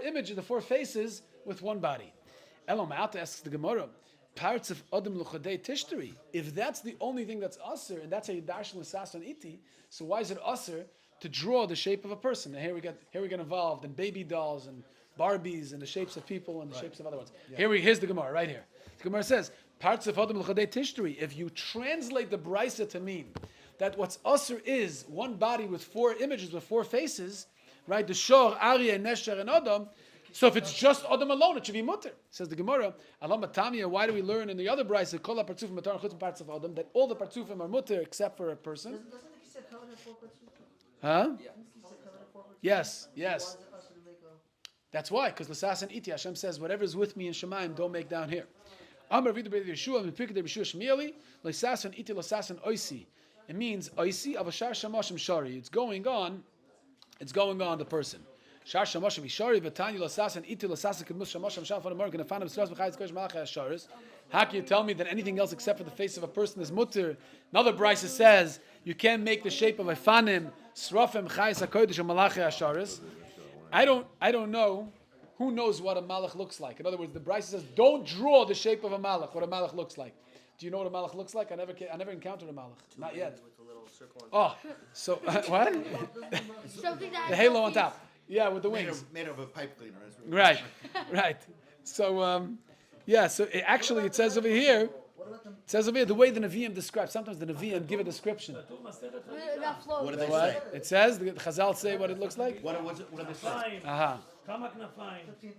Speaker 1: images, the 4 faces with one body. Elom Alta asks the Gemara, parts of Adam Luchadei Tishtari. If that's the only thing that's usher, and that's a Yidash Lisasan Iti, so why is it usher to draw the shape of a person? And here we get involved in baby dolls and Barbies and the shapes of people and the shapes of other ones. Yeah. Here's the Gemara right here. The Gemara says, parts of Adam l'chadei tishtari. If you translate the brisa to mean that what's usher is one body with 4 images with 4 faces, right? The shor, Aryeh, Nesher, and Adam. So if it's just Adam alone, it should be mutter. Says the Gemara, Alam Matamia, why do we learn in the other brisa, Kol ha-partzufim matar chutz parts of Adam, that all the partzufim are mutter except for a person?
Speaker 6: Doesn't the Kisei Covenant have 4 partzufim?
Speaker 1: Huh?
Speaker 6: Yeah.
Speaker 1: Yes. That's why, because L'sas and Iti, Hashem says, whatever is with me in Shemaim, don't make down here. Amar Vidu B'Yeshua, Yeshua, and Pirkei Yeshua Shmieli, L'sas and Iti, L'sas and Oisi. It means Oisi of a Shar Shamoshim Shari. It's going on the person. Shar Shamoshim Shari, V'Tanya L'sas and Iti, L'sas and Kedmus Shamoshim Shal for the morning, and Fanam Sras B'Chayis Kosh Malachai Sharis. How can you tell me that anything else except for the face of a person is mutter? Another brisa says you can't make the shape of a fanim, srafim, chayis hakodesh, and malachei asharis. I don't know. Who knows what a malach looks like? In other words, the brisa says don't draw the shape of a malach. What a malach looks like. Do you know what a malach looks like? I never encountered a malach. Not yet.
Speaker 8: With a little circle on
Speaker 1: Oh, so what? The halo on top. Yeah, with the wings.
Speaker 5: Made of a pipe cleaner.
Speaker 1: Right. So. So it says over here, the way the Nevi'im describe. Sometimes the Nevi'im give a description.
Speaker 5: What do they say?
Speaker 1: It says, the Chazal say what it looks like.
Speaker 5: What do they say?
Speaker 1: Aha.
Speaker 6: 15,000.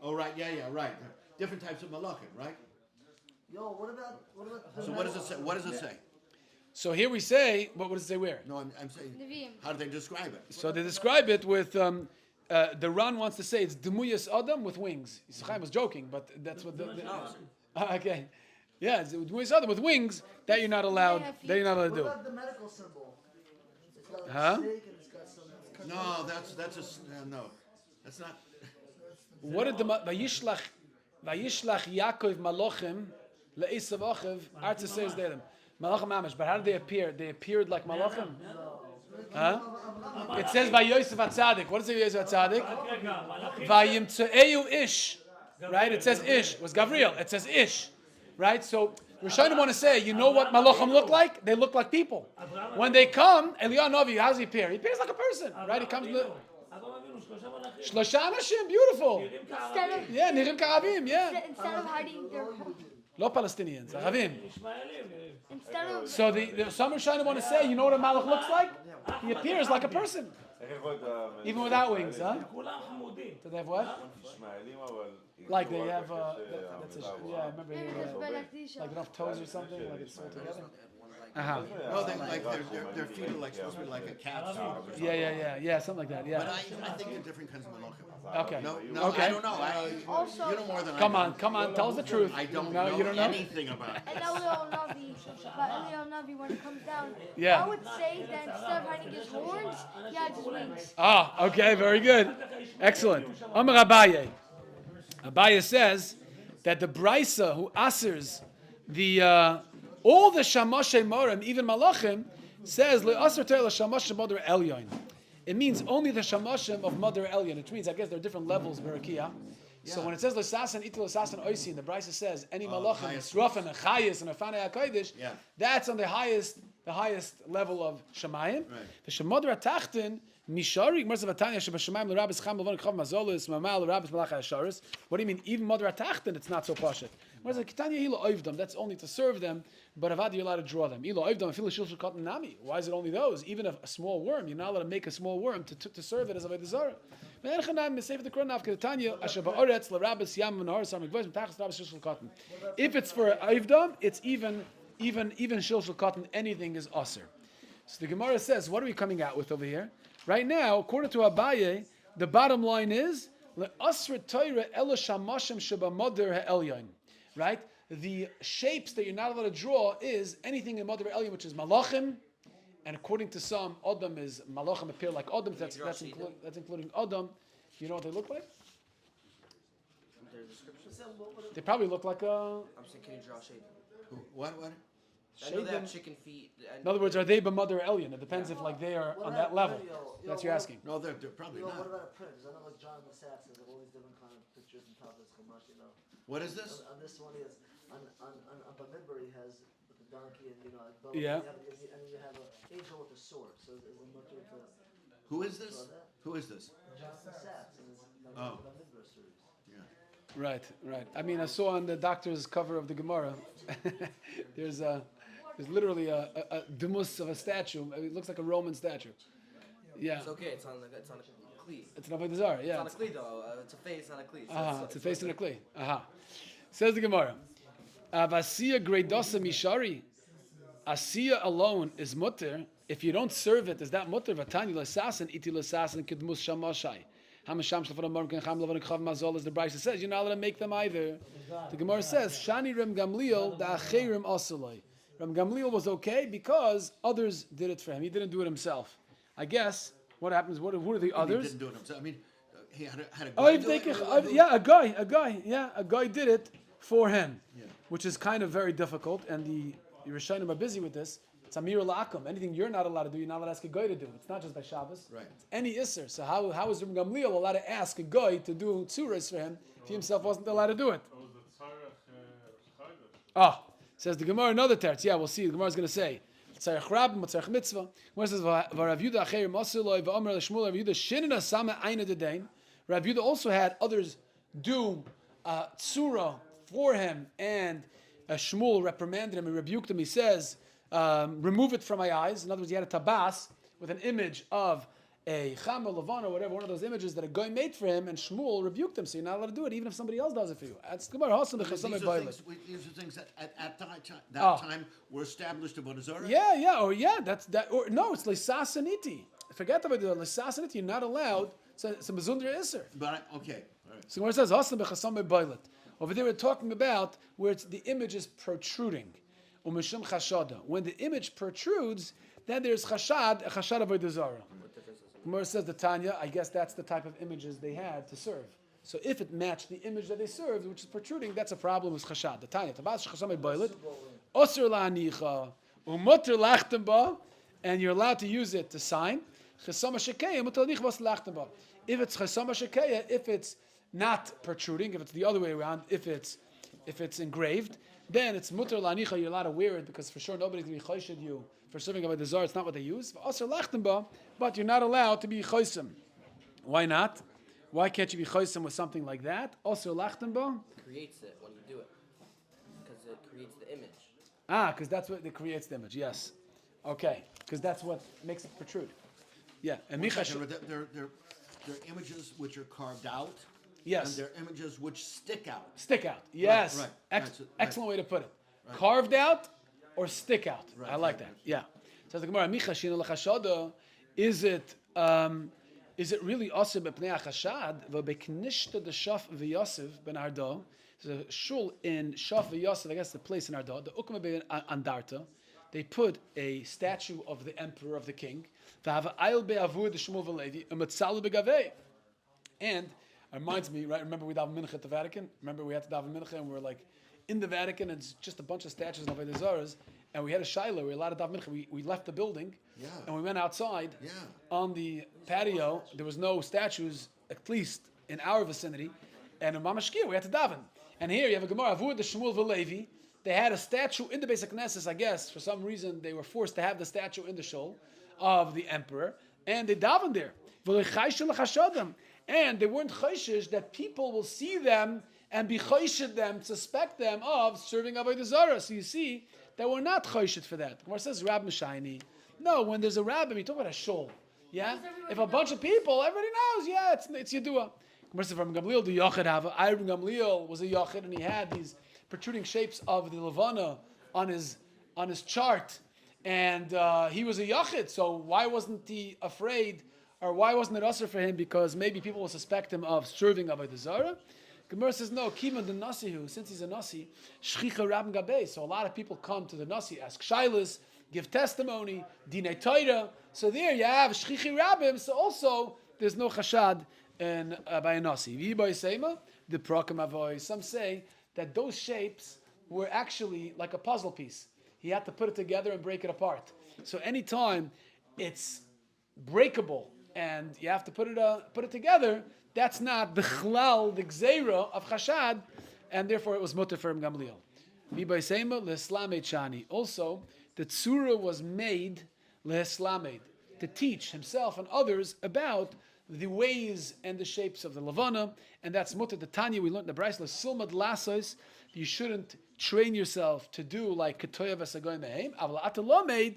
Speaker 5: Oh, right, yeah, right. Different types of malachim, right?
Speaker 6: Yo, what about
Speaker 5: So what does it say? What does it say?
Speaker 1: So here we say, what does it say where?
Speaker 5: No, I'm saying,
Speaker 2: Nevi'im.
Speaker 5: how do they describe it?
Speaker 1: So they describe it with, the Ran wants to say it's Demuyas Adam with wings. Yisrael was joking, but that's what okay. Yeah, it's Demuyas Adam with wings that you're not allowed to do.
Speaker 6: What about the medical symbol? It's got like a snake and it's got some...
Speaker 5: No, no. That's not...
Speaker 1: What did the Vayishlach Yaakov Malachim le'Esav Achiv Artz says them Malachim Mamish. But how did they appear? They appeared like Malachim. Huh? It says by Yosef HaTzadik. What does it say Yosef HaTzadik? Vayimtze'eu Ish. Right? It says Ish. It was Gavriel. It says Ish. Right? So Rishonim want to say, you know what Malachim look like? They look like people. When they come, Eliyahu Novi, how does he appear? He appears like a person. Right? He comes... Shlosha Anashim, beautiful.
Speaker 2: Instead of
Speaker 1: Yeah, Nirim Karabim, yeah.
Speaker 2: instead of hiding their
Speaker 1: לא Palestinians, ערבים.
Speaker 2: Instead of
Speaker 1: So some Rishonim want to say, you know what a malach looks like? He appears like a person, even without wings, huh?
Speaker 4: כולם חמודים.
Speaker 1: Do they have what? Like they have, that's a, yeah, I remember
Speaker 2: maybe
Speaker 1: hearing
Speaker 2: there's
Speaker 1: that.
Speaker 2: benedictine.
Speaker 1: Like enough toes or something, like it's all together.
Speaker 5: No, they like their feet are like supposed to be like a cat's feet. Or something.
Speaker 1: Yeah, something like that,
Speaker 5: But
Speaker 1: yeah.
Speaker 5: I think they're different kinds of malachim.
Speaker 1: Okay.
Speaker 5: No,
Speaker 1: Okay.
Speaker 5: I don't know.
Speaker 2: Also-
Speaker 5: You know more than
Speaker 1: Come
Speaker 5: I do.
Speaker 1: on, tell us the truth.
Speaker 5: I don't
Speaker 1: No,
Speaker 5: know
Speaker 1: you don't know?
Speaker 5: anything about it.
Speaker 2: And Elio Navi, but Elio Navi, when it comes down,
Speaker 1: Yeah.
Speaker 2: I would say that instead of having his horns, he had his wings.
Speaker 1: Ah, okay, very good. Excellent. Amar Abaye. Abaye says that the Brisa who asers the all the Shamashe Morim, even Malachim, says le'aser ter l'Shamashe Mother Elyon. It means only the Shamashim of Mother Elyon. Which means, I guess, there are different levels of Berakia. So when it says l'sasan itil l'sasan oisin, the Brisa says any Malachim,
Speaker 5: highest
Speaker 1: Srafan and Chayis and Afanei HaKodesh,
Speaker 5: Yeah.
Speaker 1: that's on the highest level of Shemayim.
Speaker 5: Right.
Speaker 1: The Shemodra Tachtin, Mishari, Merzav Atanya, Shebashemayim, L'Rabbis Cham, Levon, Chav, Mazolis, Mamal, L'Rabbis, Malach HaSharis. What do you mean? Even Modra Tachtin, it's not so pashut. Merzav Kitanya, Hilo Oivdom, that's only to serve them, but Avad, you're allowed to draw them. Hilo Oivdom, Filo Shil Shukot Nami. Why is it only those? Even a small worm, you're not allowed to make a small worm to serve it as Avodah Zarah. If it's for Oivdom, it's even Shilshul Cotton, anything is Aser. So the Gemara says, what are we coming out with over here? Right now, according to Abaye, the bottom line is right? The shapes that you're not allowed to draw is anything in Mother Elyon, which is Malachim, and according to some, Adam is Malachim appear like Adam. That's including Adam. You know what they look like?
Speaker 8: Their descriptions.
Speaker 1: They probably look like a.
Speaker 8: I'm saying, can you draw shape?
Speaker 5: What?
Speaker 8: I know they have chicken feet.
Speaker 1: In other words, are they Mother Elyon? It depends if like they are on that level. That's you're asking.
Speaker 5: No, they're probably
Speaker 9: What
Speaker 5: not.
Speaker 9: about a print? Because I know like John the Sass has all these different kind of pictures and top of his chumash, you know.
Speaker 5: What is this?
Speaker 9: On this one, he has on Bamidbar he has with the donkey and a bow.
Speaker 1: Yeah.
Speaker 9: And you have an angel with a sword. So is a mutter to
Speaker 5: Who is this? Who is this?
Speaker 9: John the Sass in his Bamidbar series.
Speaker 1: Right. I mean, I saw on the doctor's cover of the Gemara, there's literally a dumus of a statue. It looks like a Roman statue. Yeah.
Speaker 8: It's okay. It's on a cleat.
Speaker 1: It's an Avodah Zarah, yeah.
Speaker 8: It's on a cleat though. It's a face on a cleat. So
Speaker 1: It's a face and a clay. Says the Gemara. Avasiya greidosa mishari. Asiya alone is mutter. If you don't serve it, is that mutter? Vatani l'asasin, iti l'asasin, kidmus shamashai. Hamasham shlafan amar ken cham lavan chav mazol, as the Brisa says, you're not allowed to make them either. The Gemara says, Shani Rem Gamliel da'acherim asalai. Rem Gamliel was okay because others did it for him. He didn't do it himself. I guess what happens? What are the
Speaker 5: He
Speaker 1: others?
Speaker 5: didn't do it himself. I mean, he had a
Speaker 1: Oh,
Speaker 5: guy
Speaker 1: if
Speaker 5: do
Speaker 1: they
Speaker 5: it,
Speaker 1: can,
Speaker 5: or do it?
Speaker 1: a guy did it for him, which is kind of very difficult. And the Rishonim are busy with this. It's Amir La'akum. Anything you're not allowed to do, you're not allowed to ask a guy to do. It's not just by Shabbos.
Speaker 5: Right.
Speaker 1: It's any Isser. So how is Rabbi Gamliel allowed to ask a guy to do tzuras for him if he himself wasn't allowed to do it? Says the Gemara another teretz. Yeah, we'll see. The Gemara is going to say. Tzarech Rabbim, Tzarech Mitzvah. Gemara says, V'Rav Yehuda acher Masuloi v'Omer l'Shmuel Rav Yehuda shinina sama aina dedain. Rav Yehuda also had others do tzura for him, and Shmuel reprimanded him and rebuked him. He says, remove it from my eyes. In other words, he had a tabas with an image of a Cham or Lavan or whatever, one of those images that a guy made for him, and Shmuel rebuked him. So you're not allowed to do it, even if somebody else does it for you. That's the Gemara.
Speaker 5: These are things that at that time were established in Avodah Zarah?
Speaker 1: That's that. Or no, it's Lysasaniti. Forget about the Lysasaniti. You're not allowed. It's a Mezundra Isser.
Speaker 5: But okay. All right.
Speaker 1: So where it says Hasam b'chasam b'baylet. Over there we're talking about where the image is protruding. Umeshum chashada. When the image protrudes, then there's chashad, a chashad avodah zarah. Gemara says the Tanya. I guess that's the type of images they had to serve. So if it matched the image that they served, which is protruding, that's a problem with chashad. The Tanya. Tabas chasam b'baylet. Osir la'anicha. Umutter lachten ba. And you're allowed to use it to sign. Chasam shekeya. Umutter la'anicha bas lachten ba. If it's chasam shekeya, if it's not protruding, if it's the other way around, if it's engraved, then it's mutter la'anicha, you're allowed to wear it because for sure nobody's going to be choshid you for serving Avodah Zarah. It's not what they use. But you're not allowed to be chosim. Why not? Why can't you be chosim with something like that? Also lachtenba
Speaker 8: creates it when you do it. Because because it creates the image.
Speaker 1: Because that's what it creates the image. Yes. Okay. Because that's what makes it protrude. Yeah. And
Speaker 5: One
Speaker 1: Micha.
Speaker 5: second, they're images which are carved out.
Speaker 1: Yes.
Speaker 5: And they're images which stick out.
Speaker 1: Stick out. Yes.
Speaker 5: Right.
Speaker 1: Excellent way to put it. Carved out or stick out.
Speaker 5: Right,
Speaker 1: I like that. Yeah. Says the Gemara, Micha shina lechashada, is it really also b'pnei achashad v'beknishta the shaf v'yosef ben Ardo? There's a shul in Shaf v'yosef, I guess the place in Ardo, the ukma ben Andarta. They put a statue of the emperor, of the king. V'hava be'avur the Shmuel v'levi u'matzalu begavei. And it reminds me, right? Remember we daven mincha at the Vatican? Remember we had to daven mincha and we were like in the Vatican and it's just a bunch of statues of Avodah Zarah, and we had a shiur. We were allowed to daven mincha. We left the building and we went outside on the patio. There was no statues, at least in our vicinity. And in Mamashkir we had to daven. And here you have a Gemara, Avur the Shmuel v'levi. They had a statue in the Beis HaKnesses, I guess. For some reason, they were forced to have the statue in the shul of the emperor. And they davened there. And they weren't chayshish that people will see them and be chayshed them, suspect them of serving Avodah Zarah. So you see that we're not chayshed for that. The Gemara says, Rab Mishayni. No, when there's a rabbi, we talk about a shul. Yeah? If a bunch of people, everybody knows, yeah, it's Yedua. Gemara says, from Gamliel, the Yachid have. Rabbi Gamliel was a Yachid and he had these protruding shapes of the Levana on his chart. And he was a Yachid, so why wasn't he afraid? Or why wasn't it usher for him? Because maybe people will suspect him of serving Avodah Zarah. Gemara says, no, Kiman the Nasihu, since he's a Nasi, Shchicha Rabin Gabei. So a lot of people come to the Nasi, ask Shailas, give testimony, Dinei Torah. So there you have Shchichi Rabim, so also there's no Chashad by a Nasi. V'yibai Seima, the Prakam Avoy. Some say that those shapes were actually like a puzzle piece. He had to put it together and break it apart. So anytime it's breakable, and you have to put it together, that's not the chlal, the gzeira of chashad, and therefore it was mutter for Gamliel. Mibaysema leslamed shani. Also, the tzura was made leslamed to teach himself and others about the ways and the shapes of the levana, and that's mutter. The Tanya we learned in the Brayso silmad lasos. You shouldn't train yourself to do like ketoya v'sagoy mehem. Aval atalomed.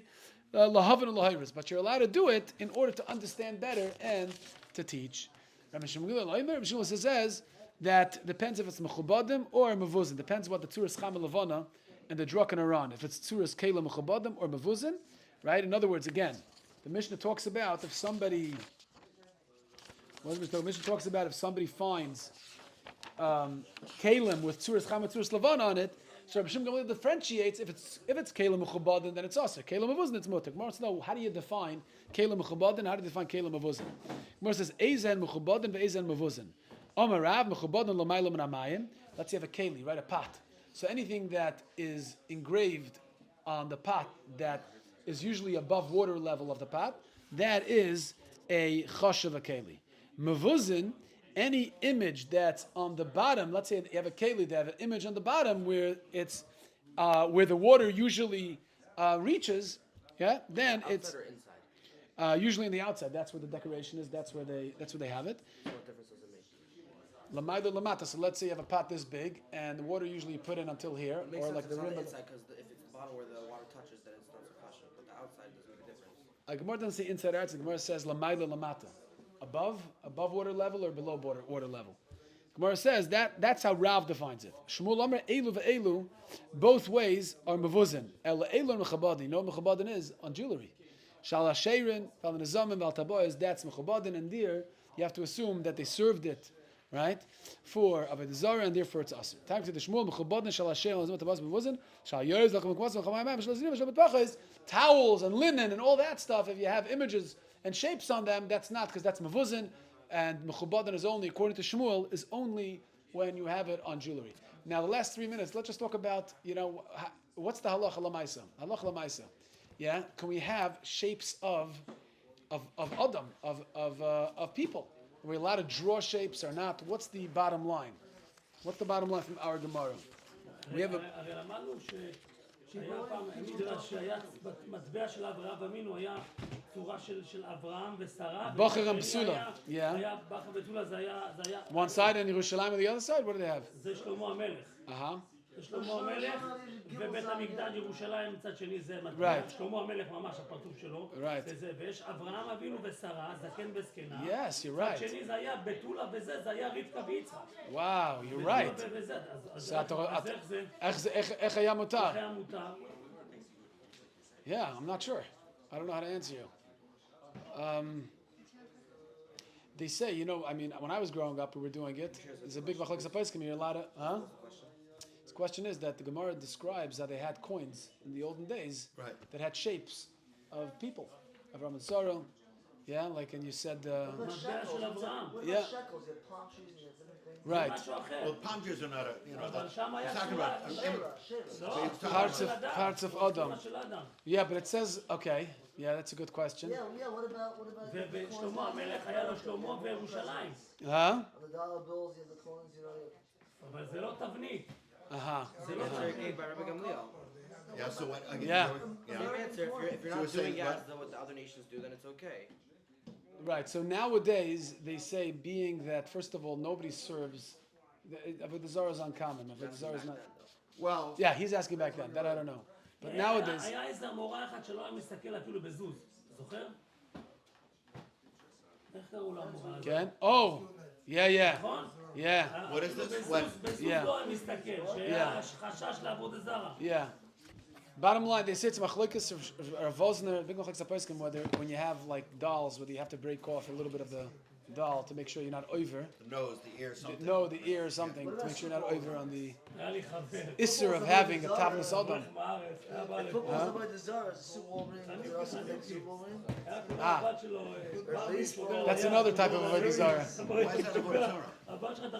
Speaker 1: But you're allowed to do it in order to understand better and to teach. Rabbi Shmuel says that depends if it's mechubadim or mevuzin. Depends what the tzuras chama levana and the draken are on. If it's tzuras kela mechubadim or mevuzin, right? In other words, again, the Mishnah talks about if somebody. The Mishnah talks about if somebody finds kalim with tzuras chama tzuras levana on it. So Rabbi Shmuel differentiates if it's kelim mechubadin, then it's also kelim mevuzin, it's mutar. Gemara wants to know how do you define kelim mechubadin? How do you define kelim mevuzin? Gemara says ezen mechubadin ve'ezen mevuzin. Amar Rav mechubadin l'mayla min hamayim. Let's say you have a keli, right, a pot. So anything that is engraved on the pot that is usually above water level of the pot, that is a chashav a keli. Mevuzin. Any image that's on the bottom, let's say you have a keli, they have an image on the bottom where it's where the water usually reaches, yeah, then
Speaker 8: Outside
Speaker 1: it's
Speaker 8: or inside?
Speaker 1: Usually in the outside. That's where the decoration is. That's where they have it.
Speaker 8: What difference does it make?
Speaker 1: Lamayda lamata. So let's say you have a pot this big, and the water usually you put in until here,
Speaker 8: It makes
Speaker 1: or
Speaker 8: sense
Speaker 1: like
Speaker 8: it's
Speaker 1: the
Speaker 8: on
Speaker 1: rim.
Speaker 8: the
Speaker 1: Of
Speaker 8: inside because if it's the bottom where the water touches, then it's not so kasha. But the outside doesn't make a difference.
Speaker 1: Gemara doesn't say inside or outside. Gemara says lamayda lamata. Above water level or below water level. Gemara says that's how Rav defines it. Shmuel Amar elu ve'elu, both ways are mevuzin. Ela elu mechabadin. You know what mechabadin is on jewelry. Shal hasheirin, val nezamin, val taboyas. That's mechabadin, and there you have to assume that they served it, right, for Avodah Zarah, and therefore it's aser. Time to the Shmuel mechabadin shal hasheirin, val tabas mevuzin. Shal yoyz lachem mekwas v'chamayim shal zinim shal betpachas. Towels and linen and all that stuff. If you have images and shapes on them, that's not, because that's mevuzin, and mechubadan is only, according to Shmuel, is only when you have it on jewelry. Now, the last 3 minutes, let's just talk about, what's the halacha lamaisa? Halacha lamaisa, yeah. Can we have shapes of adam, of people? Are we allowed to draw shapes or not? What's the bottom line? What's the bottom line from our Gemara? We have a.
Speaker 4: שהיה פעם מדרש שהיה מטבע של אברהם אבינו היה צורה של אברהם ושרה.
Speaker 1: Bocher and Psula. Yeah.
Speaker 4: היה בחר בתולה זה היה.
Speaker 1: One side and Yerushalayim on the other side. What do they have?
Speaker 4: זה שלמה המלך. שלמה המלך, ובית המקדש ירושלים מצד שני זה מתאים.
Speaker 1: Right.
Speaker 4: שלמה המלך ממש הפרצוף שלו.
Speaker 1: Right.
Speaker 4: וזה, ויש אברהם אבינו ושרה, זקן וזקנה.
Speaker 1: Yes, you're
Speaker 4: מצד
Speaker 1: right.
Speaker 4: שני זה היה בתולה וזה, זה היה רבקה ויצחק.
Speaker 1: Wow, you're right.
Speaker 4: אז
Speaker 1: איך זה, איך היה מותר?
Speaker 4: היה מותר.
Speaker 1: Yeah, I'm not sure. I don't know how to answer you. They say, you know, I mean, when I was growing up, we were doing it. There's a big machlokes haposkim. You're allowed to, huh? The question is that the Gemara describes that they had coins in the olden days that had shapes of people, Avraham and Sarah. Yeah, like, and you said,
Speaker 9: What about shekels? What about
Speaker 1: Yeah.
Speaker 9: shekels? You have palm trees and you have different things.
Speaker 1: right,
Speaker 5: Well, palm trees are not a, you know,
Speaker 4: אבל
Speaker 5: that's,
Speaker 4: שם היה
Speaker 5: he's talking about an
Speaker 9: Shira,
Speaker 5: image.
Speaker 9: Shira.
Speaker 4: לא,
Speaker 1: parts of Adam.
Speaker 4: של אדם.
Speaker 1: Yeah, but it says, okay, yeah, that's a good question.
Speaker 9: Yeah, what about the coins?
Speaker 4: ושלמה המלך היה לו שלמה וירושלים.
Speaker 1: Huh?
Speaker 9: On the dollar bills, you have the coins, you know.
Speaker 4: אבל זה לא תבנית.
Speaker 1: Uh-huh.
Speaker 8: Same answer gave by Rabbi Gamliel.
Speaker 5: Yeah, so what, again,
Speaker 1: Yeah.
Speaker 8: Same
Speaker 5: yeah.
Speaker 8: answer. If you're
Speaker 5: So
Speaker 8: not
Speaker 5: we're saying
Speaker 8: doing it
Speaker 5: what?
Speaker 8: as though what the other nations do, then it's okay.
Speaker 1: Right. So nowadays they say, being that first of all nobody serves, Avodah Zarah is uncommon. Avodah Zarah is not.
Speaker 5: Well,
Speaker 1: Yeah, he's asking back then. That I don't know. But nowadays,
Speaker 4: היה איזה מורה אחד שלא היה מסתכל אפילו בזוז. זוכר? איך קראו לו המורה הזה?
Speaker 1: again. Oh, yeah.
Speaker 4: נכון?
Speaker 1: Yeah.
Speaker 5: what is this?
Speaker 4: בזוז
Speaker 5: When,
Speaker 1: Yeah.
Speaker 4: לא היה מסתכל, שהיה חשש לעבוד זרה.
Speaker 1: Yeah. Bottom line, they say it's machlokes or vosner, big machlokes haposkim, whether when you have like dolls, whether you have to break off a little bit of the doll to make sure you're not over.
Speaker 5: the nose, the ear, something.
Speaker 1: No, the ear or something to make sure you're not over on the
Speaker 4: היה לי חבר.
Speaker 1: isser of having a tavnis adam.
Speaker 4: בארץ, היה בא לפה.
Speaker 9: Football's about the Zara, Super Wolverine, is there also a big Super Wolverine?
Speaker 4: היה קורא לבת שלו, ברבי, שובר
Speaker 1: That's
Speaker 4: ליד,
Speaker 1: another type of
Speaker 4: שובר
Speaker 1: Avodah Zarah.
Speaker 5: Why is that a Avodah Zarah?
Speaker 4: הבת שלך